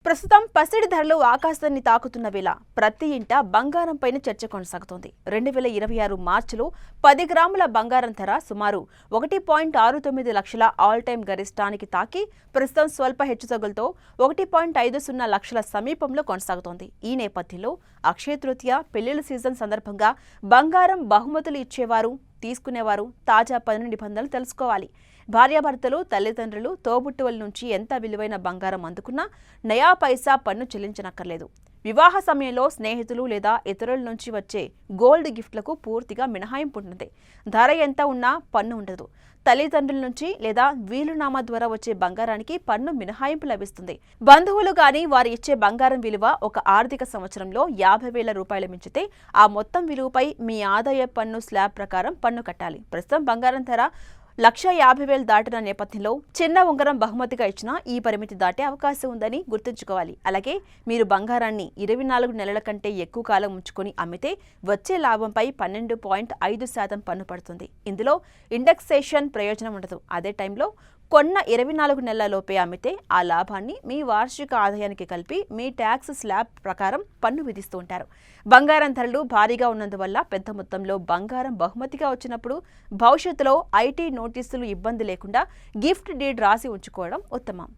ప్రస్తుతం పసిడి ధరలు ఆకాశాన్ని తాకుతున్న వేళ ప్రతి ఇంట బంగారం పైన చర్చ కొనసాగుతోంది. 2026 మార్చిలో 10 గ్రాముల బంగారం ధర సుమారు 1.69 లక్షల ఆల్ టైమ్ గరిష్టానికి తాకి ప్రస్తుతం స్వల్ప హెచ్చుతగ్గులతో 1.50 లక్షల సమీపంలో కొనసాగుతోంది. ఈ నేపథ్యంలో అక్షయ తృతీయ పెళ్లిళ్ల సీజన్ సందర్భంగా బంగారం బహుమతులు ఇచ్చేవారు, తీసుకునేవారు తాజా పన్ను నిబంధనలు తెలుసుకోవాలి. భార్యాభర్తలు, తల్లిదండ్రులు, తోబుట్టువుల నుంచి ఎంత విలువైన బంగారం అందుకున్నా నయా పైసా పన్ను చెల్లించనక్కర్లేదు. వివాహ సమయంలో స్నేహితులు లేదా ఇతరుల నుంచి వచ్చే గోల్డ్ గిఫ్ట్లకు పూర్తిగా మినహాయింపు ఉంటుంది. ధర ఎంత ఉన్నా పన్ను ఉండదు. తల్లిదండ్రుల నుంచి లేదా వీలునామా ద్వారా వచ్చే బంగారానికి పన్ను మినహాయింపు లభిస్తుంది. బంధువులు గాని వారు ఇచ్చే బంగారం విలువ ఒక ఆర్థిక సంవత్సరంలో 50,000 రూపాయలు మించితే ఆ మొత్తం విలువపై మీ ఆదాయ పన్ను స్లాబ్ ప్రకారం పన్ను కట్టాలి. ప్రస్తుతం బంగారం ధర 1,50,000 దాటిన నేపథ్యంలో చిన్న ఉంగరం బహుమతిగా ఇచ్చినా ఈ పరిమితి దాటే అవకాశం ఉందని గుర్తుంచుకోవాలి. అలాగే మీరు బంగారాన్ని 24 నెలల కంటే ఎక్కువ కాలం ఉంచుకొని అమ్మితే వచ్చే లాభంపై 12.5% పన్ను పడుతుంది. ఇందులో ఇండెక్సేషన్ ప్రయోజనం ఉండదు. అదే టైంలో కొన్న 24 నెలల లోపే అమ్మితే ఆ లాభాన్ని మీ వార్షిక ఆదాయానికి కలిపి మీ ట్యాక్స్ స్లాబ్ ప్రకారం పన్ను విధిస్తూ ఉంటారు. బంగారం ధరలు భారీగా ఉన్నందువల్ల పెద్ద మొత్తంలో బంగారం బహుమతిగా వచ్చినప్పుడు భవిష్యత్తులో ఐటీ నోటీసులు ఇబ్బంది లేకుండా గిఫ్ట్ డీడ్ రాసి ఉంచుకోవడం ఉత్తమం.